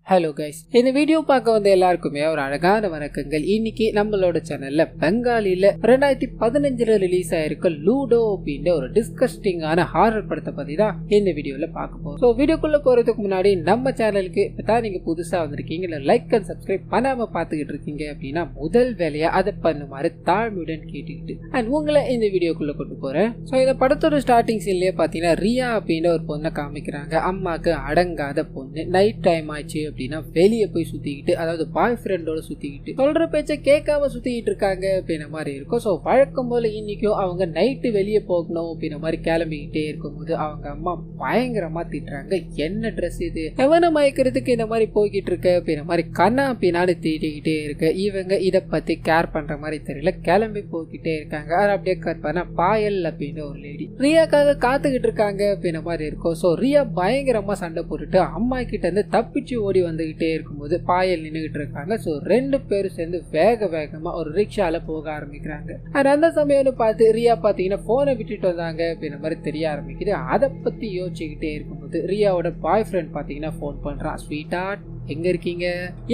Hello guys, இந்த video பார்க்க வந்த எல்லாருக்குமே ஒரு அழகான வணக்கங்கள். இன்னைக்கு நம்மளோட சேனல்ல பெங்காலில 2015 ரிலீஸ் ஆயிருக்க லூடோ அப்படின்ற ஒரு டிஸ்கஸ்டிங்கான ஹாரர் படத்தை பத்தி தான் இந்த வீடியோல பார்க்க போறோம். ஸோ வீடியோக்குள்ள போறதுக்கு முன்னாடி நம்ம சேனலுக்கு இப்பதான் நீங்க புதுசா வந்திருக்கீங்க, இல்லை லைக் அண்ட் சப்ஸ்கிரைப் பண்ணாம பார்த்துக்கிட்டு இருக்கீங்க அப்படின்னா முதல் வேலையா அதை பண்ணுமாறு தாழ்மையுடன் கேட்டுக்கிட்டு அண்ட் உங்களை இந்த வீடியோக்குள்ள கொண்டு போறேன். ஸோ இந்த படத்தோட ஸ்டார்டிங் சீன்லயே பாத்தீங்கன்னா ரியா அப்படின்ற ஒரு பொண்ணை காமிக்கிறாங்க. அம்மாக்கு அடங்காத பொண்ணு, நைட் டைம் ஆச்சு அப்படின்னா வெளியே போய் சுத்திக்கிட்டு, அதாவது பாய் ஃப்ரெண்டோட சுத்திக்கிட்டு, சொல்ற பேச்ச கேட்காம சுத்திக்கிட்டு இருக்காங்க அப்படின்ற மாதிரி இருக்கும். ஸோ வழக்கம் போல இன்னைக்கும் அவங்க நைட்டு வெளியே போகணும் அப்படின்ற மாதிரி கிளம்பிக்கிட்டே இருக்கும்போது அவங்க அம்மா பயங்கரமா திட்டுறாங்க. என்ன ட்ரெஸ் இது, எவனை மயக்கிறதுக்கு இந்த மாதிரி போய்கிட்டு இருக்க அப்படின்ற மாதிரி கண்ணா பின்னாடி திட்டிக்கிட்டே இருக்கு. இவங்க இதை பத்தி கேர் பண்ற மாதிரி தெரியல, கிளம்பி போய்கிட்டே இருக்காங்க. அதை அப்படியே கட் பண்ண பாயல் அப்படின்ற ஒரு லேடி ரியாக்காக காத்துக்கிட்டு இருக்காங்க அப்படின்ற மாதிரி இருக்கும். ஸோ ரியா பயங்கரமா சண்டை போட்டுட்டு அம்மா கிட்ட இருந்து தப்பிச்சு ஓடி வந்துகிட்டே இருக்கும்போது பாயல் நின்றுகிட்டு இருக்காங்க. ஸோ ரெண்டு பேரும் சேர்ந்து வேகமா ஒரு ரிக்ஷால போக ஆரம்பிக்கிறாங்க. அந்த சமயம்னு பார்த்து ரியா பாத்தீங்கன்னா போனை விட்டுட்டு வந்தாங்க அப்படின்ற மாதிரி தெரிய ஆரம்பிக்குது. அதை பத்தி யோசிச்சுக்கிட்டே இருக்கும்போது ரியாவோட பாய் ஃப்ரெண்ட் பாத்தீங்கன்னா போன் பண்றான். ஸ்வீட்டா எங்க இருக்கீங்க,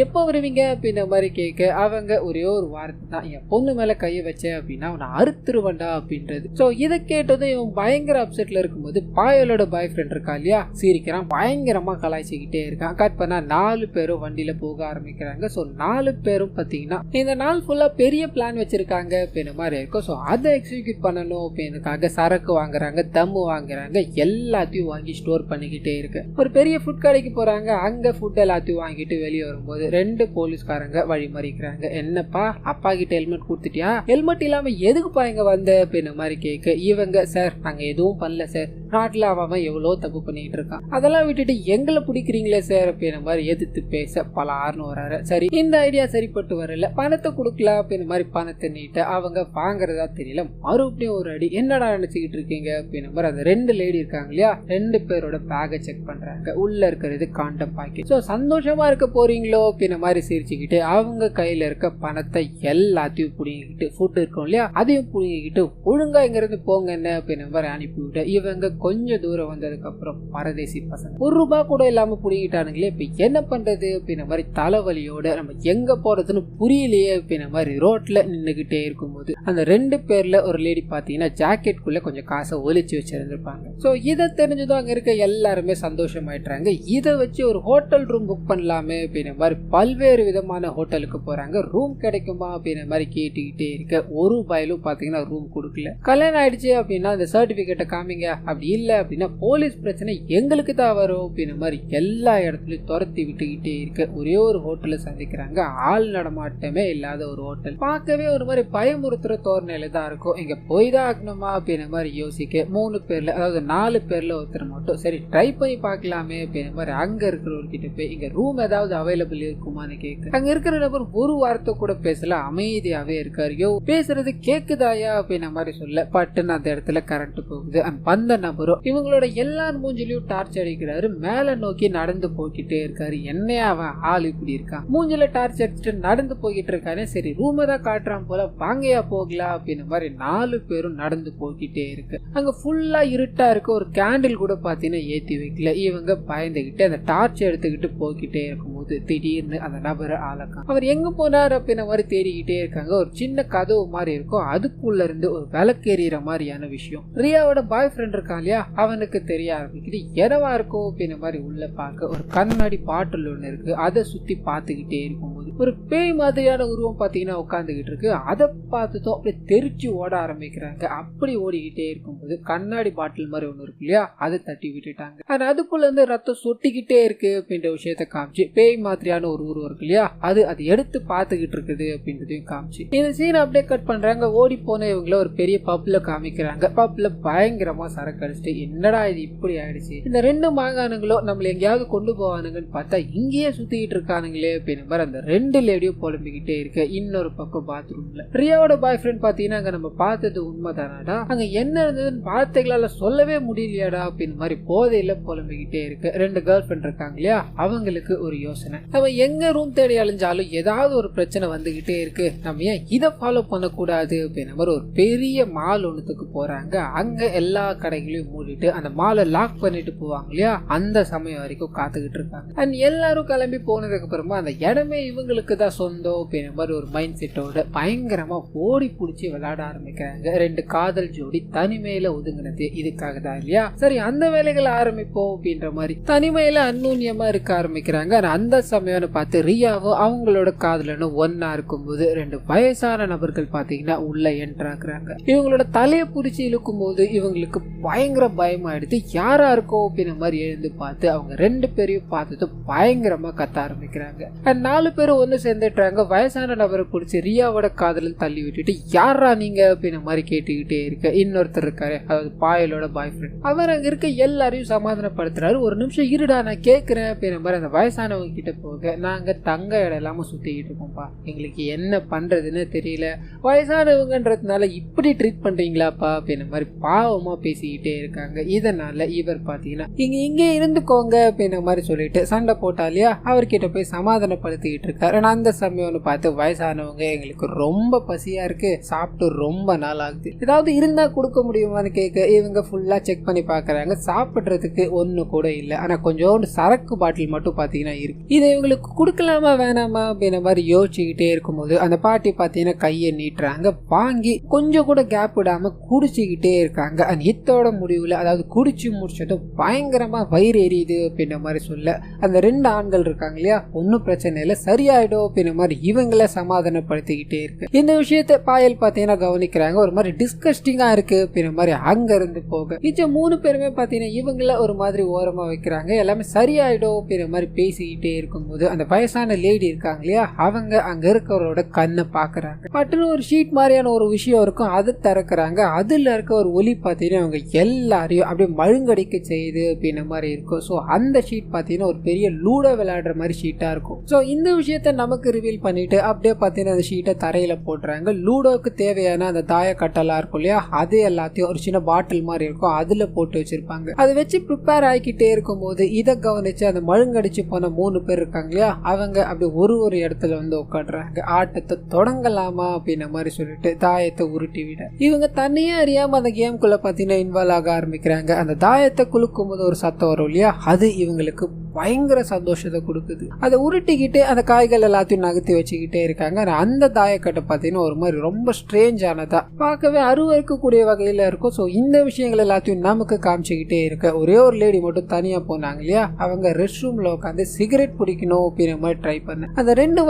எப்போ வருவீங்க அப்படின்ற மாதிரி கேட்க அவங்க ஒரே ஒரு வார்த்தை தான், என் பொண்ணு மேல கையை வச்ச அப்படின்னா அவனை அறுத்துருவண்டா அப்படின்றது. ஸோ இதை கேட்டதும் இவன் பயங்கர அப்செட்ல இருக்கும்போது பாயலோட பாய் ஃப்ரெண்ட் இருக்கா இல்லையா, சிரிக்கிறான், பயங்கரமா கலாய்ச்சிக்கிட்டே இருக்கான். கட் பண்ணா 4 பேரும் வண்டியில போக ஆரம்பிக்கிறாங்க. ஸோ 4 பேரும் பாத்தீங்கன்னா இந்த நாள் ஃபுல்லா பெரிய பிளான் வச்சிருக்காங்க அப்படின்ற மாதிரி இருக்கும். ஸோ அதை எக்ஸிக்யூட் பண்ணணும் அப்படின்றதுக்காக சரக்கு வாங்குறாங்க, தம்மு வாங்குறாங்க, எல்லாத்தையும் வாங்கி ஸ்டோர் பண்ணிக்கிட்டே இருக்கு. ஒரு பெரிய ஃபுட் கடைக்கு போறாங்க. அங்க ஃபுட் எல்லாத்தையும் வாங்கிட்டு வெளியே வரும்போது 2 போலீஸ்காரங்க வழி மறிக்கிறாங்க. என்னப்பா அப்பா கிட்ட ஹெல்மெட் கொடுத்துட்டியா, ஹெல்மெட் இல்லாம எதுக்குப்பா இங்க வந்த அப்படின்ற மாதிரி கேட்க இவங்க, சார் நாங்க எதுவும் பண்ணல சார், நாட்டுல அவன் எவ்வளோ தப்பு பண்ணிட்டு இருக்கான், அதெல்லாம் விட்டுட்டு எங்களை பிடிக்கிறீங்களே சார் அப்படின்ற மாதிரி எதிர்த்து பேச பலார்னு வராரு. சரி, இந்த ஐடியா சரிப்பட்டு வரல, பணத்தை கொடுக்கலாம் அப்படின்ற மாதிரி பணத்தை நீட்ட அவங்க வாங்குறதா தெரியல. மறுபடியும் ஒரு அடி, என்னடா நினைச்சுக்கிட்டு இருக்கீங்க அப்படின்ற மாதிரி அந்த 2 லேடி இருக்காங்க இல்லையா, 2 பேரோட பேக்கை செக் பண்றாங்க. உள்ள இருக்கிறது காண்டம் பாக்கெட். ஸோ சந்தோஷமா இருக்க போறீங்களோ அப்படின்ற மாதிரி சிரிச்சுக்கிட்டு அவங்க கையில இருக்க பணத்தை எல்லாத்தையும் புடிங்கிக்கிட்டு, ஃபுட் இருக்கும் இல்லையா அதையும் புடிங்கிக்கிட்டு ஒழுங்கா இங்க இருந்து போங்க என்ன அப்படின்ற மாதிரி அனுப்பிவிட்டு இவங்க கொஞ்சம் தூரம் வந்ததுக்கு அப்புறம் பரதேசி பசங்க ₹1 கூட இல்லாம புடிங்கிட்டானுங்களே, இப்ப என்ன பண்றது அப்படின்ற மாதிரி தலைவலியோட நம்ம எங்க போறதுன்னு புரியலையே அப்படின்ற மாதிரி ரோட்ல நின்னுகிட்டே இருக்கும்போது அந்த 2 பேர்ல ஒரு லேடி பாத்தீங்கன்னா ஜாக்கெட்குள்ள கொஞ்சம் காசை ஒளிச்சு வச்சிருந்திருப்பாங்க. ஸோ இதை தெரிஞ்சதும் அங்க இருக்க எல்லாருமே சந்தோஷமாயிட்டாங்க. இதை வச்சு ஒரு ஹோட்டல் ரூம் புக் பண்ணலாமே அப்படின்ற மாதிரி பல்வேறு விதமான ஹோட்டலுக்கு போறாங்க. ரூம் கிடைக்குமா அப்படின்ற மாதிரி கேட்டுக்கிட்டே இருக்க ₹1 பாத்தீங்கன்னா ரூம் கொடுக்கல. கல்யாணம் ஆயிடுச்சு அப்படின்னா அந்த சர்டிபிகேட்டை காமிங்க, அப்படி இல்லை அப்படின்னா போலீஸ் பிரச்சனை எங்களுக்கு தான் வரும் அப்படின்ற மாதிரி எல்லா இடத்துலயும் துரத்தி விட்டுக்கிட்டே இருக்க ஒரே ஒரு ஹோட்டலை சந்திக்கிறாங்க. ஆள் நடமாட்டமே இல்லாத ஒரு ஹோட்டல், பார்க்கவே ஒரு மாதிரி பயமுறுத்துற தோரணையில தான் இருக்கும். இங்க போய் தான் ஆகணுமா அப்படின்ற மாதிரி யோசிக்க 3 பேர்ல, அதாவது 4 பேர்ல ஒருத்தர் மட்டும் சரி ட்ரை பண்ணி பார்க்கலாமே அப்படின்ற மாதிரி அங்க இருக்கிறவர்கிட்ட போய் இங்க ரூம் ஏதாவது அவைலபிள் இருக்குமான்னு கேட்க அங்க இருக்கிற நபர் ஒரு வார்த்தை கூட பேசல, அமைதியாவே இருக்காரு. யோ பேசுறது கேக்குதாயா அப்படின்ற மாதிரி சொல்ல பட்டுன்னு அந்த இடத்துல கரண்ட் போகுது. அந்த நபரும் இவங்களோட எல்லார் மூஞ்சிலையும் டார்ச் அடிக்கிறாரு. மேல நோக்கி நடந்து போய்கிட்டே இருக்காரு. என்னையா அவன் ஆள் இப்படி இருக்கான், மூஞ்சில டார்ச் அடிச்சுட்டு நடந்து போய்கிட்டு இருக்கானே, சரி ரூமை தான் காட்டுறான் போல, வாங்கையா போகலாம் அப்படின்ற மாதிரி 4 பேரும் நடந்து போய்கிட்டே இருக்கு. அங்க ஃபுல்லா இருட்டா இருக்கு. ஒரு கேண்டில் கூட பாத்தீங்கன்னா ஏத்தி வைக்கல. இவங்க பயந்துகிட்டு அந்த டார்ச் எடுத்துக்கிட்டு போய்கிட்டே இருக்கும்போது திடீர்னு அந்த நபரை ஆளக்கான். அவர் எங்க போனார் அப்படின்ற மாதிரி தேடிக்கிட்டே இருக்காங்க. ஒரு சின்ன கதவு மாதிரி இருக்கும், அதுக்குள்ள இருந்து ஒரு விளக்கேறிற மாதிரியான விஷயம் ரியாவோட பாய் ஃப்ரெண்ட் இருக்கான் இல்லையா, அவனுக்கு தெரிய ஆரம்பிக்குது. என்னவா இருக்கும் அப்படின்ற மாதிரி உள்ள பார்க்க ஒரு கண்ணாடி பாட்டில் ஒண்ணு இருக்கு. அதை சுத்தி பார்த்துக்கிட்டே இருக்கும்போது ஒரு பேய் மாதிரியான உருவம் பாத்தீங்கன்னா உட்காந்துக்கிட்டு இருக்கு. அதை பார்த்துட்டோம் அப்படியே தெரிச்சு ஓட ஆரம்பிக்கிறாங்க. அப்படி ஓடிக்கிட்டே இருக்கும்போது கண்ணாடி பாட்டில் மாதிரி ஒண்ணு இருக்கு இல்லையா, அதை தட்டி விட்டுட்டாங்க. அதுக்குள்ள இருந்து ரத்தம் சொட்டிக்கிட்டே இருக்கு அப்படின்ற விஷயத்த காமிச்சு பேய் மாதிரியான ஒரு உருவம் இருக்கு இல்லையா, அது எடுத்து பார்த்துக்கிட்டு இருக்குது அப்படின்றதையும் காமிச்சு இந்த சீன் அப்படியே கட் பண்றாங்க. ஓடி போன இவங்கள ஒரு பெரிய பப்ல காமிக்கிறாங்க. பப்ல பயங்கரமா சரக்கு அடிச்சுட்டு என்னடா இது இப்படி ஆயிடுச்சு, இந்த 2 மாகாணங்களும் நம்மள எங்கேயாவது கொண்டு போவானுங்கன்னு பார்த்தா இங்கேயே சுத்திக்கிட்டு இருக்கானுங்களே அப்படின்னு மாதிரி அந்த 2 ரெண்டு லேடியும் புலம்பிக்கிட்டே இருக்கு. இன்னொரு பக்கம் பாத்ரூம்ல ரியாவோட பாய் ஃப்ரெண்ட் பாத்தீங்கன்னா அங்க நம்ம பார்த்தது உண்மைதானாடா, அங்க என்ன இருந்ததுன்னு வார்த்தைகளால சொல்லவே முடியலையாடா அப்படின்னு மாதிரி போதையில புலம்பிக்கிட்டே இருக்கு. ரெண்டு கேர்ள் ஃப்ரெண்ட் இருக்காங்க இல்லையா, அவங்களுக்கு ஒரு யோசனை, நம்ம எங்க ரூம் தேடி அழிஞ்சாலும் ஏதாவது ஒரு பிரச்சனை வந்துகிட்டே இருக்கு, நம்ம ஏன் இதை ஃபாலோ பண்ணக்கூடாது அப்படின்ற மாதிரி ஒரு பெரிய மால் ஒண்ணுத்துக்கு போறாங்க. அங்க எல்லா கடைகளையும் மூடிட்டு அந்த மாலை லாக் பண்ணிட்டு போவாங்க இல்லையா, அந்த சமயம் வரைக்கும் காத்துக்கிட்டு இருக்காங்க. அண்ட் எல்லாரும் கிளம்பி போனதுக்கு அப்புறமா அந்த இடமே இவங்களுக்கு தான் சொந்தம் அப்படின்ற மாதிரி ஒரு மைண்ட் செட்டோட பயங்கரமா ஓடி பிடிச்சி விளையாட ஆரம்பிக்கிறாங்க. ரெண்டு காதல் ஜோடி தனிமையில ஒதுங்கினது இதுக்காக தான் இல்லையா. சரி, அந்த வேலைகளை ஆரம்பிப்போம் அப்படின்ற மாதிரி தனிமையில அந்நூன்யமா இருக்க ஆரம்பிக்கிறாங்க. அந்த சமயம்னு பார்த்து ரியாவும் அவங்களோட காதலனும் ஒன்னா இருக்கும்போது ரெண்டு வயசான நபர்கள் பாத்தீங்கன்னா உள்ள என்ட்ராக்குறாங்க. இவங்களோட தலையை புடிச்சு இழுக்கும் போது இவங்களுக்கு பயங்கர பயமாயிடுது. யாரா இருக்கோ அப்படின்ற மாதிரி எழுந்து பார்த்து அவங்க ரெண்டு பேரையும் பார்த்துட்டு பயங்கரமா கத்த ஆரம்பிக்கிறாங்க. நாலு பேரும் ஒன்னு சேர்ந்துட்டாங்க. வயசான நபரை பிடிச்சி ரியாவோட காதலன் தள்ளி விட்டுட்டு யாரா நீங்க அப்படின்ற மாதிரி கேட்டுக்கிட்டே இருக்க. இன்னொருத்தர் இருக்காரு, அதாவது பாயலோட பாய் ஃப்ரெண்ட், அவர் அங்க இருக்க எல்லாரையும் சமாதானப்படுத்துறாரு. ஒரு நிமிஷம் இருடா நான் கேட்கிறேன் அப்படின்ற மாதிரி அந்த வயசானவங்க கிட்ட போக, நாங்க தங்க இடம் இல்லாம சுத்திக்கிட்டு இருக்கோம்ப்பா, எங்களுக்கு என்ன பண்றதுன்னு தெரியல, வயசானவங்கன்றதுனால இப்படி ட்ரீட் பண்றீங்களாப்பா அப்படின்ற மாதிரி பாவமா பேசிக்கிட்டே இருக்காங்க. இதனால இவர் பாத்தீங்கன்னா இங்கே இருந்துக்கோங்க அப்படின்ற மாதிரி சொல்லிட்டு சண்டை போட்டாலியா அவர்கிட்ட போய் சமாதானப்படுத்திக்கிட்டு இருக்காரு. அந்த சமயம்னு பார்த்து வயசானவங்க எங்களுக்கு ரொம்ப பசியா இருக்கு, சாப்பிட்டு ரொம்ப நாள் ஆகுது, ஏதாவது இருந்தா கொடுக்க முடியுமான்னு கேட்க இவங்க ஃபுல்லா செக் பண்ணி பாக்குறாங்க. சாப்பிடுறதுக்கு ஒண்ணு கூட இல்லை, ஆனா கொஞ்சோண்டு சரக்கு பாட்டில் மட்டும் பாத்தீங்கன்னா இருக்கு. இதை இவங்களுக்கு கொடுக்கலாமா வேணாமா அப்படின்ற மாதிரி யோசிச்சுக்கிட்டே இருக்கும்போது அந்த பாட்டி பாத்தீங்கன்னா கையை நீட்டுறாங்க. வாங்கி கொஞ்சம் கூட கேப் விடாம குடிச்சுக்கிட்டே இருக்காங்க. இத்தோட முடிவுல, அதாவது குடிச்சு முடிச்சதும் பயங்கரமா வயிறு எரியுது அப்படின்ற மாதிரி சொல்ல அந்த ரெண்டு ஆண்கள் இருக்காங்க இல்லையா, ஒன்னும் பிரச்சனை இல்லை சரியாயிடும் அப்படின்ற மாதிரி இவங்கள சமாதானப்படுத்திக்கிட்டே இருக்கு. இந்த விஷயத்த பாயல் பாத்தீங்கன்னா கவனிக்கிறாங்க. ஒரு மாதிரி டிஸ்கஸ்டிங்கா இருக்கு அப்படின்ற மாதிரி அங்க இருந்து போக மிச்சம் மூணு பேருமே பாத்தீங்கன்னா இவங்கள ஒரு மாதிரி ஓரமா வைக்கிறாங்க. எல்லாமே சரியாயிடும் அப்படின்ற மாதிரி பேசிக்கிட்டே இருக்கும்போது அந்த வயசான லேடி இருக்காங்க இல்லையா, அவங்க அங்க இருக்கிறவரோட கண்ணை பாக்குறாங்க. பட்டுன்னு ஒரு ஷீட் மாதிரியான ஒரு விஷயம் இருக்கும், அது திறக்கிறாங்க. அதுல இருக்க ஒரு ஒலி பாத்தீங்கன்னா அவங்க எல்லாரையும் அப்படியே மழுங்கடிக்க செய்யுது அப்படின்ற மாதிரி இருக்கும். ஸோ அந்த ஷீட் பாத்தீங்கன்னா ஒரு பெரிய லூடோ விளையாடுற மாதிரி ஷீட்டா இருக்கும். ஸோ இந்த விஷயத்த நமக்கு ரிவீல் பண்ணிட்டு அப்படியே பாத்தீங்கன்னா அந்த ஷீட்டை தரையில போடுறாங்க. லூடோக்கு தேவையான அந்த தாய கட்டெல்லாம் இருக்கும் இல்லையா, அது எல்லாத்தையும் ஒரு சின்ன பாட்டில் மாதிரி இருக்கும், அதுல போட்டு வச்சிருப்பாங்க. அதை வச்சு ப்ரிப்பேர் ஆகிக்கிட்டே இருக்கும் போது இதை கவனிச்சு அந்த மழுங்கடிச்சு போன மூணு பேர் இருக்காங்க இல்லையா, அவங்க அப்படி ஒரு இடத்துல வந்து உட்காடுறாங்க. ஆட்டத்தை தொடங்கலாமா அப்படின்ற மாதிரி சொல்லிட்டு தாயத்தை உருட்டி விட இவங்க தனியே அறியாம அந்த கேம்குள்ள பாத்தீங்கன்னா இன்வால்வ் ஆக ஆரம்பிக்கிறாங்க. அந்த தாயத்தை குலுக்கும் போது ஒரு சத்தம் வரும் இல்லையா, அது இவங்களுக்கு பயங்கர சந்தோஷத்தை கொடுக்குது. அதை உருட்டிக்கிட்டு அந்த காய்கள் எல்லாத்தையும் நகர்த்தி வச்சுக்கிட்டே இருக்காங்க. அந்த தாயக்கட்டை பார்த்தீங்கன்னா ஒரு மாதிரி ரொம்ப ஸ்ட்ரேஞ்ச் ஆனதா பார்க்கவே அருவருக்கக்கூடிய வகையில இருக்கும். ஸோ இந்த விஷயங்கள் எல்லாத்தையும் நமக்கு காமிச்சுக்கிட்டே இருக்க ஒரே ஒரு லேடி மட்டும் தனியா போனாங்க இல்லையா, அவங்க ரெஸ்ட் ரூம்ல உட்காந்து சிகரெட் பிடிக்கணும் அப்படின்ற மாதிரி ட்ரை பண்ண அந்த ரெண்டு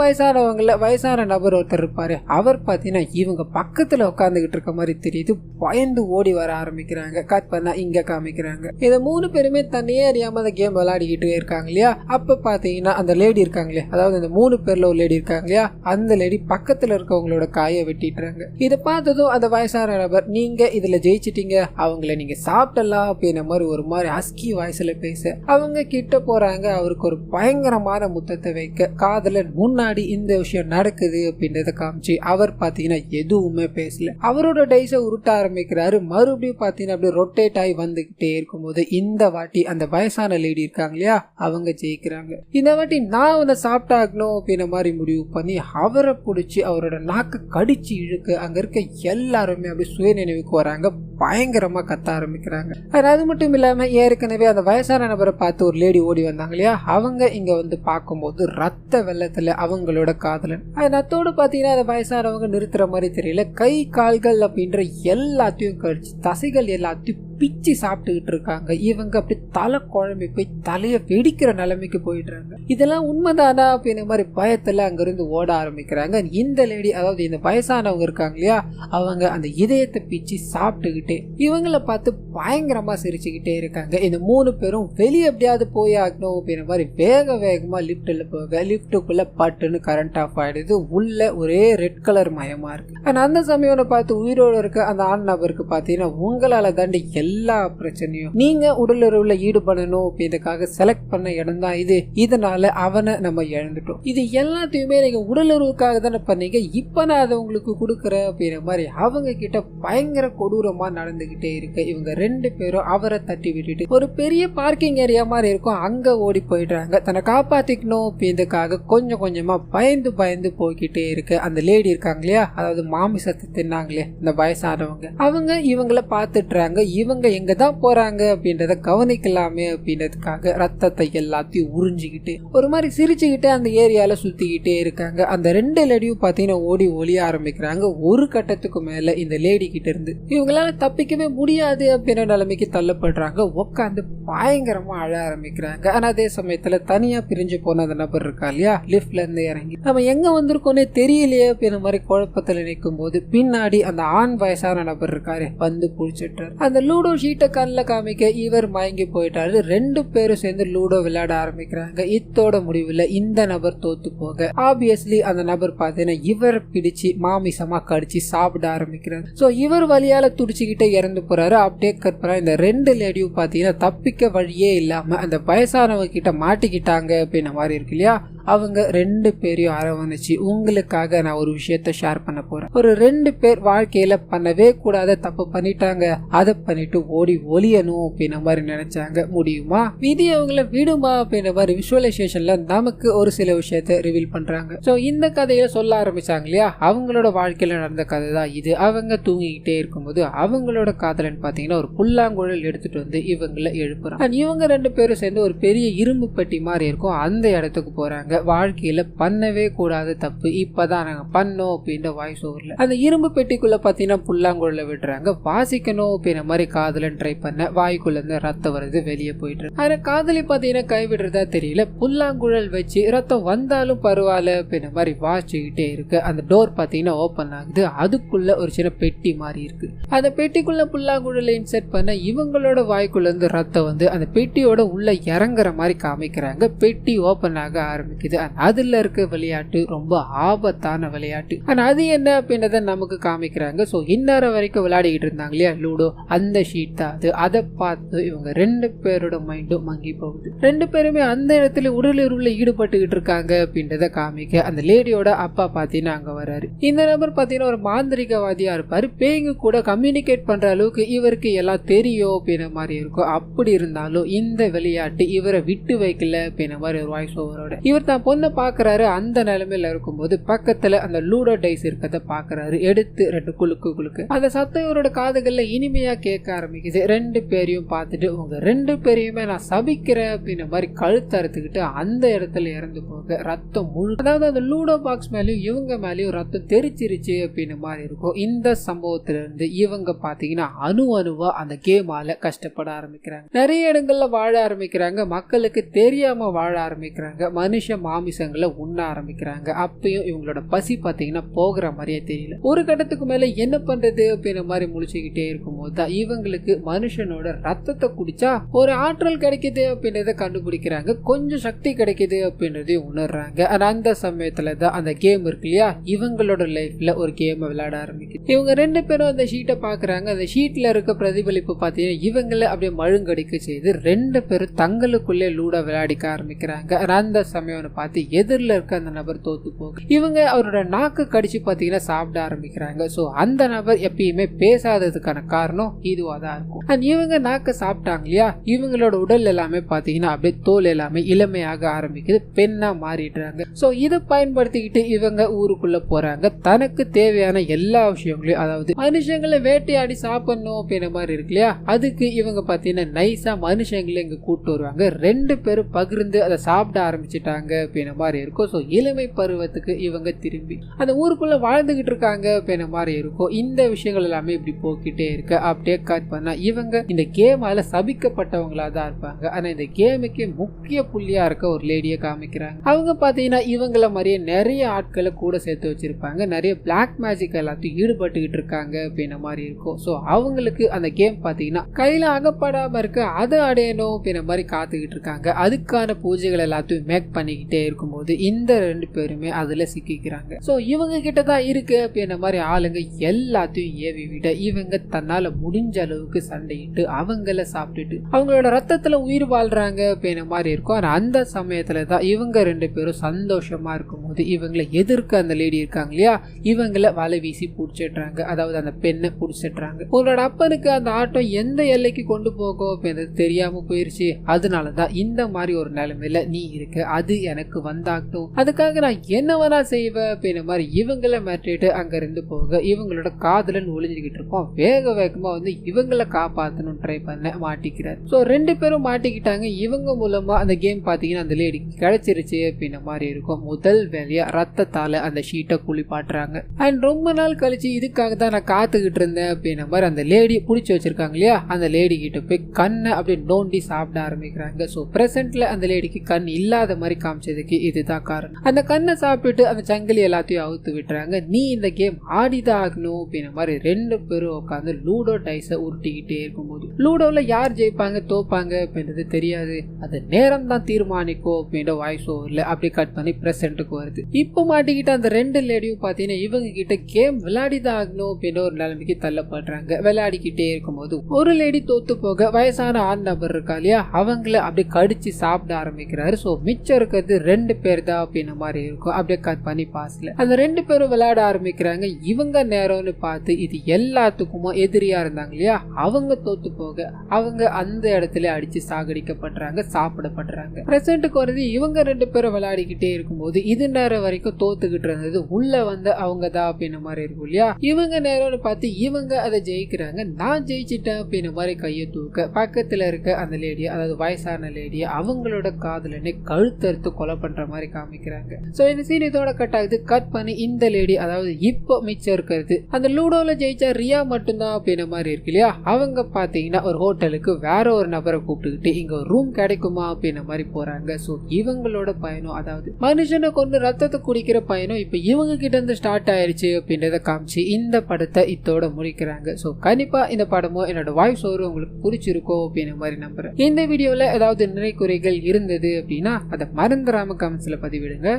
வயசான நபர் ஒருத்தர் இருப்பாரு, அவர் பார்த்தீங்கன்னா இவங்க பக்கத்துல உட்காந்துக்கிட்டு இருக்க மாதிரி தெரியுது. பயந்து ஓடி வர ஆரம்பிக்கிறாங்க. கட் பண்ணா இங்க காமிக்கிறாங்க. இதை மூணு பேருமே தனியே அறியாம அந்த கேம் விளையாடிக்கிட்டு இருக்காங்க இல்லையா. அப்ப பாத்தீங்கன்னா அந்த லேடி இருக்காங்களே, அதாவது அந்த மூணு பேர்ல ஒரு லேடி இருக்காங்க இல்லையா, அந்த லேடி பக்கத்துல இருக்கவங்களோட காயை வெட்டிட்டுறாங்க. இதை பார்த்ததும் அந்த வயசான நபர், நீங்க இதுல ஜெயிச்சிட்டீங்க, அவங்கள நீங்க சாப்பிடலாம் அப்படின்ற மாதிரி ஒரு மாதிரி ஹஸ்கி வாய்ஸ்ல பேச அவங்க கிட்ட போறாங்க. அவருக்கு ஒரு பயங்கரமான முத்தத்தை வைக்க காதலன் முன்னாடி இந்த விஷயம் நடக்குது அப்படின்றத காமிச்சு அவர் பாத்தீங்கன்னா எதுவுமே பேசல. அவரோட டைஸை உருட்ட ஆரம்பிக்கிறாரு. மறுபடியும் பாத்தீங்கன்னா அப்படியே ரொட்டேட் ஆகி வந்துகிட்டே இருக்கும்போது இந்த வாட்டி அந்த வயசான லேடி இருக்காங்க இல்லையா, அவங்க ஜெயிக்கிறாங்க. இந்த வாட்டி நான் அவனை சாப்பிட்டாகணும் அப்படின்ற மாதிரி முடிவு பண்ணி அவரை பிடிச்சி அவரோட நாக்க கடிச்சு இழுக்க அங்க இருக்க எல்லாருமே அப்படி சுய நினைவுக்கு வராங்க. பயங்கரமா கத்த ஆரம்பிக்கிறாங்க. அது மட்டும் இல்லாம ஏற்கனவே அந்த வயசான நபரை பார்த்து ஒரு லேடி ஓடி வந்தாங்க இல்லையா, அவங்க இங்க வந்து பார்க்கும்போது ரத்த வெள்ளத்துல அவங்களோட காதலன். அதோட பாத்தீங்கன்னா அந்த வயசானவங்க நிறுத்துற மாதிரி தெரியல, கை கால்கள் அப்படின்ற எல்லாத்தையும் கடிச்சு தசைகள் எல்லாத்தையும் பிச்சு சாப்பிட்டுக்கிட்டு இருக்காங்க. இவங்க அப்படி தலை குழம்பி போய் தலைய வெடிக்கிற நிலைமைக்கு போயிடுறாங்க. இதெல்லாம் உண்மைதானா அப்படின்ற மாதிரி பயத்துல அங்கிருந்து ஓட ஆரம்பிக்கிறாங்க. இந்த லேடி, அதாவது இந்த வயசானவங்க இருக்காங்க இல்லையா, அவங்க அந்த இதயத்தை பிச்சு சாப்பிட்டுக்கிட்டே இவங்களை பார்த்து பயங்கரமா சிரிச்சுக்கிட்டே இருக்காங்க. இந்த மூணு பேரும் வெளியே எப்படியாவது போய் ஆகணும் அப்படின்ற மாதிரி வேகமா லிப்ட்ல போக லிப்டுக்குள்ள பட்டுன்னு கரண்ட் ஆஃப் ஆயிடுது. உள்ள ஒரே ரெட் கலர் மயமா இருக்கு. அந்த சமயம் பார்த்து உயிரோடு இருக்க அந்த ஆண் நபருக்கு பாத்தீங்கன்னா உங்களால தாண்டி எல்லா பிரச்சனையும் நீங்க உடலுறவுல ஈடுபடணும் அப்படின்றதுக்காக செலக்ட் பண்ண இடம் தான் இது, இதனால அவனை நம்ம இழந்துட்டோம், இது எல்லாத்தையுமே நீங்க உடலுறவுக்காக தானே பண்ணீங்க, இப்ப நான் அதை உங்களுக்கு கொடுக்குறேன் அப்படின்ற மாதிரி அவங்க கிட்ட பயங்கர கொடூரமா நடந்துகிட்டே இருக்கு. இவங்க ரெண்டு பேரும் அவரை தட்டி விட்டுட்டு ஒரு பெரிய பார்க்கிங் ஏரியா மாதிரி இருக்கும், அங்க ஓடி போயிடுறாங்க. தன்னை காப்பாத்திக்கணும் அப்படின்றதுக்காக கொஞ்சம் கொஞ்சமா பயந்து பயந்து போய்கிட்டே இருக்கு. அந்த லேடி இருக்காங்க இல்லையா, அதாவது மாமிசத்தை தின்னாங்களே இந்த வயசானவங்க, அவங்க இவங்களை பார்த்துட்டுறாங்க. இவங்க எங்க தான் போறாங்க அப்படின்றத கவனிக்கலாமே அப்படின்றதுக்காக ரத்தத்தை எல்லாத்தையும் உறிஞ்சிக்கிட்டு ஒரு மாதிரி சிரிச்சுக்கிட்டு அந்த ஏரியால சுத்திக்கிட்டே இருக்காங்க. அந்த ரெண்டு லேடியும் பாத்தீங்கன்னா ஓடி ஒளிய ஆரம்பிக்கிறாங்க. ஒரு கட்டத்துக்கு மேல இந்த லேடி கிட்ட இருந்து இவங்களால தப்பிக்கவே முடியாது அப்படின்ற நிலைமைக்கு தள்ளப்படுறாங்க. உட்காந்து பயங்கரமா அழ ஆரம்பிக்கிறாங்க. ஆனா அதே சமயத்துல தனியா பிரிஞ்சு போன அந்த நபர் இருக்கா இல்லையா, லிப்ட்ல இருந்து இறங்கி நம்ம எங்க வந்திருக்கோன்னே தெரியலையே அப்படின்ற மாதிரி குழப்பத்துல நிற்கும் போது பின்னாடி அந்த ஆண் வயசான நபர் இருக்காரு வந்து புடிச்சிட்டாரு. அந்த லூடோ ஷீட்டை கண்ணில் காமிக்க இவர் மயங்கி போயிட்டாரு. ரெண்டு பேரும் சேர்ந்து லூடோ விளையாட ஆரம்பிக்கிறாங்க. இத்தோட முடிவுல இந்த நபர் தோத்து போக ஆப்வியஸ்லி அந்த நபர் பார்த்தீங்கன்னா இவரை பிடிச்சு மாமிசமா கடிச்சு சாப்பிட ஆரம்பிக்கிறாரு. சோ இவர் வழியால துடிச்சுக்கிட்டே இறந்து போறாரு. அப்படியே கற்பரா இந்த ரெண்டு லேடியும் பாத்தீங்கன்னா தப்பிக்க வழியே இல்லாம அந்த வயசானவங்க கிட்ட மாட்டிக்கிட்டாங்க அப்படின்ற மாதிரி இருக்கு இல்லையா. அவங்க ரெண்டு பேரையும் அரவணைச்சு உங்களுக்காக நான் ஒரு விஷயத்த ஷேர் பண்ண போறேன். ஒரு ரெண்டு பேர் வாழ்க்கையில பண்ணவே கூடாத தப்பு பண்ணிட்டாங்க, அதை பண்ணிட்டு ஓடி ஒளியணும் அப்படின்ற மாதிரி நினைச்சாங்க. முடியுமா? விதி அவங்கள விடுமா அப்படின்ற மாதிரி விஷுவலைசேஷன்ல நமக்கு ஒரு சில விஷயத்த ரிவீல் பண்றாங்க. சோ இந்த கதையில சொல்ல ஆரம்பிச்சாங்க இல்லையா, அவங்களோட வாழ்க்கையில நடந்த கதை தான் இது. அவங்க தூங்கிக்கிட்டே இருக்கும்போது அவங்களோட காதலன் பாத்தீங்கன்னா ஒரு புல்லாங்குழல் எடுத்துட்டு வந்து இவங்களை எழுப்புறாங்க. இவங்க ரெண்டு பேரும் சேர்ந்து ஒரு பெரிய இரும்பு பெட்டி மாதிரி இருக்கும், அந்த இடத்துக்கு போறாங்க. வாழ்க்கையில பண்ணவே கூடாத தப்பு இப்பதான் நாங்க பண்ணோம் அப்படின்ற வாய்ஸ் ஓவர்ல அந்த இரும்பு பெட்டிக்குள்ள பாத்தீங்கன்னா புல்லாங்குழல விடுறாங்க. வாசிக்கணும் அப்படின்ற மாதிரி காதலன் ட்ரை பண்ண வாய்க்குள்ள இருந்து ரத்தம் வருது, வெளியே போயிட்டு இருக்கு. ஆனா காதலி பாத்தீங்கன்னா கைவிடுறதா தெரியல, புல்லாங்குழல் வச்சு ரத்தம் வந்தாலும் பரவாயில்ல அப்படின்ற மாதிரி வாசிச்சுக்கிட்டே இருக்கு. அந்த டோர் பாத்தீங்கன்னா ஓபன் ஆகுது. அதுக்குள்ள ஒரு சின்ன பெட்டி மாதிரி இருக்கு. அந்த பெட்டிக்குள்ள புல்லாங்குழல இன்செர்ட் பண்ண இவங்களோட வாய்க்குள்ள இருந்து ரத்தம் வந்து அந்த பெட்டியோட உள்ள இறங்குற மாதிரி காமிக்கிறாங்க. பெட்டி ஓபன் ஆக ஆரம்பிக்குது. அதுல இருக்க விளையாட்டு ரொம்ப ஆபத்தான விளையாட்டு. ஆனா அது என்ன அப்படின்றத நமக்கு காமிக்கிறாங்க. சோ இந்நேரம் வரைக்கும் விளையாடிக்கிட்டு இருந்தாங்க இல்லையா லூடோ, அந்த ஷீட் தான் அது. அதை பார்த்து இவங்க ரெண்டு பேரோட மைண்டும் மங்கி போகுது. ரெண்டு பேருமே அந்த இடத்துல உடலுறவுல ஈடுபட்டுக்கிட்டு இருக்காங்க அப்படின்றத காமிக்க அந்த லேடியோட அப்பா பாத்தீங்கன்னா அங்க வராரு. இந்த நபர் பாத்தீங்கன்னா ஒரு மாந்திரிகவாதியா இருப்பாரு. பேய்ங்க கூட கம்யூனிகேட் பண்ற அளவுக்கு இவருக்கு எல்லாம் தெரியும் அப்படின்ற மாதிரி இருக்கும். அப்படி இருந்தாலும் இந்த விளையாட்டு இவரை விட்டு வைக்கல அப்படின்ற மாதிரி ஒரு வாய்ஸ் ஓவரோட இவர் தான் பொண்ணை பாக்குறாரு. அந்த நிலைமையில இருக்கும்போது பக்கத்துல அந்த லூடோ டைஸ் இருக்கிறத பாக்குறாரு. எடுத்து ரெண்டு குலுக்கு அந்த சத்தம் இவரோட காதுகள்ல இனிமையா கேட்க ஆரம்பிக்குது. ரெண்டு பேரையும் பார்த்துட்டு உங்க ரெண்டு பேரையுமே நான் சபிக்கிறேன் அப்படின்ற மாதிரி கழுத்து அறுத்துக்கிட்டு அந்த இடத்துல இறந்து போக ரத்தம் முழு, அதாவது அந்த லூடோ பாக்ஸ் மேலயும் இவங்க மேலயும் ரத்தம் தெரிச்சிருச்சு அப்படின்ற மாதிரி இருக்கும். இந்த சம்பவத்துல இருந்து இவங்க பாத்தீங்கன்னா அணுவா அந்த கேமால கஷ்டப்பட ஆரம்பிக்கிறாங்க. நிறைய இடங்கள்ல வாழ ஆரம்பிக்கிறாங்க. மக்களுக்கு தெரியாம வாழ ஆரம்பிக்கிறாங்க. மனுஷ மாமிசங்களை உண்ண ஆரம்பிக்கிறாங்க. அப்பயும் இவங்களோட பசி பாத்தீங்கன்னா போகிற மாதிரியே தெரியல. ஒரு கட்டத்துக்கு மேல என்ன பண்றது அப்படின்ற மாதிரி முழிச்சுக்கிட்டே இருக்கும்போது தான் இவங்களுக்கு மனுஷனோட ரத்தத்தை குடிச்சா ஒரு ஆற்றல் கிடைக்குது அப்படின்றத கண்டுபிடிக்கிறாங்க. கொஞ்சம் சக்தி கிடைக்குது அப்படின்றதையும் உணர்றாங்க. அந்த சமயத்துல தான் அந்த கேம் இருக்கு இல்லையா, இவங்களோட லைஃப்ல ஒரு கேம் விளையாட ஆரம்பிக்குது. இவங்க ரெண்டு பேரும் அந்த ஷீட்டை பாக்குறாங்க. அந்த ஷீட்ல இருக்க பிரதிபலிப்பு பாத்தீங்கன்னா இவங்களை அப்படியே மழுங்கடிக்க செய்து ரெண்டு பேரும் தங்களுக்குள்ளே லூடா விளையாடிக்க ஆரம்பிக்கிறாங்க. அந்த சமயம் பார்த்து எதிரில் இருக்க அந்த நபர் தோத்து போக இவங்க அவரோட நாக்கு கடிச்சு பாத்தீங்கன்னா சாப்பிட ஆரம்பிக்கிறாங்க. சோ அந்த நபர் எப்பயுமே பேசாததுக்கான காரணம் இதுவா தான் இருக்கும். அண்ட் இவங்க நாக்க சாப்பிட்டாங்க இல்லையா, இவங்களோட உடல் எல்லாமே பாத்தீங்கன்னா அப்படியே தோல் எல்லாமே இளமையாக ஆரம்பிக்குது, பெண்ணா மாறிடுறாங்க. சோ இதை பயன்படுத்திக்கிட்டு இவங்க ஊருக்குள்ள போறாங்க. தனக்கு தேவையான எல்லா விஷயங்களையும், அதாவது மனுஷங்களை வேட்டையாடி சாப்பிடணும் அப்படின்ற மாதிரி இருக்கு இல்லையா, அதுக்கு இவங்க பாத்தீங்கன்னா நைஸா மனுஷங்களை இங்க கூட்டு வருவாங்க. ரெண்டு பேரும் பகிர்ந்து அதை சாப்பிட ஆரம்பிச்சுட்டாங்க அப்படின்ற மாதிரி இருக்கும். ஸோ இளமை பருவத்துக்கு இவங்க திரும்பி அந்த ஊருக்குள்ள வாழ்ந்துகிட்டு இருக்காங்க அப்படின்ற மாதிரி இருக்கும். இந்த விஷயங்கள் எல்லாமே இப்படி போக்கிட்டே இருக்கு. அப்படியே கட் பண்ணா இவங்க இந்த கேமால சபிக்கப்பட்டவங்களா தான் இருப்பாங்க. ஆனா இந்த கேமுக்கு முக்கிய புள்ளியா இருக்க ஒரு லேடியை காமிக்கிறாங்க. அவங்க பாத்தீங்கன்னா இவங்கள மாதிரியே நிறைய ஆட்களை கூட சேர்த்து வச்சிருப்பாங்க. நிறைய பிளாக் மேஜிக் எல்லாத்தையும் ஈடுபட்டுக்கிட்டு இருக்காங்க அப்படின்ற மாதிரி இருக்கும். ஸோ அவங்களுக்கு அந்த கேம் பாத்தீங்கன்னா கையில அகப்படாம இருக்க அதை அடையணும் அப்படின்ற மாதிரி காத்துக்கிட்டு இருக்காங்க. அதுக்கான பூஜைகள் எல்லாத்தையும் மேக் பண்ணிக்கிட்டு விளையாடிக்கிட்டே இருக்கும்போது இந்த 2 பேருமே அதுல சிக்கிக்கிறாங்க. சோ இவங்க கிட்ட தான் இருக்கு அப்படின்ற மாதிரி ஆளுங்க எல்லாத்தையும் ஏவி விட இவங்க தன்னால முடிஞ்ச அளவுக்கு சண்டையிட்டு அவங்கள சாப்பிட்டுட்டு அவங்களோட ரத்தத்துல உயிர் வாழ்றாங்க அப்படின்ற மாதிரி இருக்கும். ஆனா அந்த சமயத்துல தான் இவங்க 2 பேரும் சந்தோஷமா இருக்கும்போது இவங்களை எதிர்க்க அந்த லேடி இருக்காங்க இல்லையா, இவங்களை வலை வீசி புடிச்சிடுறாங்க. அதாவது அந்த பெண்ணை புடிச்சிடுறாங்க. உங்களோட அப்பனுக்கு அந்த ஆட்டம் எந்த எல்லைக்கு கொண்டு போகும் அப்படின்றது தெரியாம போயிருச்சு, அதனாலதான் இந்த மாதிரி ஒரு நிலைமையில நீ இருக்க, அது எனக்கு வந்தாகட்டும், அதுக்காக நான் என்ன வேணா செய்வேன் அப்படின்ற மாதிரி இவங்களை மாற்றிட்டு அங்க இருந்து போக இவங்களோட காதலன் ஒளிஞ்சுக்கிட்டு இருப்போம். வேக வேகமா வந்து இவங்களை காப்பாத்தணும் ட்ரை பண்ண மாட்டிக்கிறார். சோ 2 பேரும் மாட்டிக்கிட்டாங்க. இவங்க மூலமா அந்த கேம் பாத்தீங்கன்னா அந்த லேடி கிடைச்சிருச்சு அப்படின்ற மாதிரி இருக்கும். முதல் வேலையா ரத்தத்தால அந்த ஷீட்டை குளிப்பாட்டுறாங்க. அண்ட் ரொம்ப நாள் கழிச்சு இதுக்காக தான் நான் காத்துக்கிட்டு இருந்தேன் அப்படின்ற மாதிரி அந்த லேடி புடிச்சு வச்சிருக்காங்க இல்லையா, அந்த லேடி கிட்ட போய் கண்ணை அப்படி நோண்டி சாப்பிட ஆரம்பிக்கிறாங்க. சோ பிரசன்ட்ல அந்த லேடிக்கு கண் இல்லாத மாதிரி காமிச்சதுக்கு இதுதான் காரணம். அந்த கண்ணை சாப்பிட்டுட்டு அந்த சங்கிலி எல்லாத்தையும் அவுத்து விட்டுறாங்க. நீ இந்த கேம் ஆடிதான் ஆகணும் அப்படின்ற மாதிரி 2 பேரும் உட்காந்து லூடோ டைஸை உருட்டிக்கிட்டே இருக்கும்போது லூடோல யார் ஜெயிப்பாங்க தோப்பாங்க அப்படின்றது தெரியாது, அது நேரம் தான் தீர்மானிக்கும் அப்படின்ற வாய்ஸ் ஓவர்ல அப்படி கட் பண்ணி பிரசன்ட்டுக்கு வருது. இப்போ மாட்டிக்கிட்ட அந்த 2 லேடியும் பாத்தீங்கன்னா இவங்க கிட்ட கேம் விளையாடிதான் ஆகணும் அப்படின்ற ஒரு நிலைமைக்கு தள்ளப்படுறாங்க. விளையாடிக்கிட்டே இருக்கும்போது ஒரு லேடி தோத்து போக வயசான ஆண் நபர் இருக்கா இல்லையா, அவங்கள அப்படி கடிச்சு சாப்பிட ஆரம்பிக்கிறாரு. சோ மிச்சம் இருக்கிறது 2 பேர் தான் அப்படின்ற மாதிரி இருக்கும். அப்படியே கட் பண்ணி பாஸ்ல அந்த 2 பேரும் விளையாட ஆரம்பிக்கிறாங்க. இவங்க நேரம்னு பார்த்து இது எல்லாத்துக்குமா எதிரியா இருந்தாங்க இல்லையா, அவங்க தோத்து போக அவங்க அந்த இடத்துல அடிச்சு சாகடிக்கப்படுறாங்க, சாப்பிடப்படுறாங்க. பிரசன்ட்டுக்கு வருது இவங்க 2 பேரும் விளையாடிக்கிட்டே இருக்கும்போது இது நேரம் வரைக்கும் தோத்துக்கிட்டு இருந்தது உள்ள வந்து அவங்க தான் அப்படின்ற மாதிரி இருக்கும் இல்லையா, இவங்க நேரம்னு பார்த்து இவங்க அதை ஜெயிக்கிறாங்க. நான் ஜெயிச்சிட்டேன் அப்படின்ற மாதிரி கையை தூக்க பக்கத்துல இருக்க அந்த லேடிய, அதாவது வயசான லேடிய அவங்களோட காதலனை கழுத்தறுத்து கொலை பண்ற மாதிரி காமிக்கிறாங்க. சோ இந்த சீன் இதோட கட் ஆகுது. கட் பண்ணி இந்த லேடி, அதாவது இப்போ மிச்சம் இருக்கிறது அந்த லூடோல ஜெயிச்சா ரியா மட்டும்தான் அப்படின்ற மாதிரி இருக்கு இல்லையா, அவங்க பாத்தீங்கன்னா ஒரு ஹோட்டலுக்கு வேற ஒரு நபரை கூப்பிட்டுக்கிட்டு இங்க ஒரு ரூம் கிடைக்குமா அப்படின்ற மாதிரி போறாங்க. சோ இவங்களோட பயணம், அதாவது மனுஷனை கொண்டு ரத்தத்தை குடிக்கிற பயணம் இப்ப இவங்க கிட்ட இருந்து ஸ்டார்ட் ஆயிருச்சு அப்படின்றத காமிச்சு இந்த படத்தை இதோட முடிக்கிறாங்க. சோ கண்டிப்பா இந்த படமும் என்னோட வாய்ஸ் ஓவர் உங்களுக்கு பிடிச்சிருக்கோம் அப்படின்ற மாதிரி நம்புறேன். இந்த வீடியோல ஏதாவது நிறை குறைகள் இருந்தது அப்படின்னா அதை மறந்துடாம கமெண்ட்ஸ்ல பதிவிடுங்க.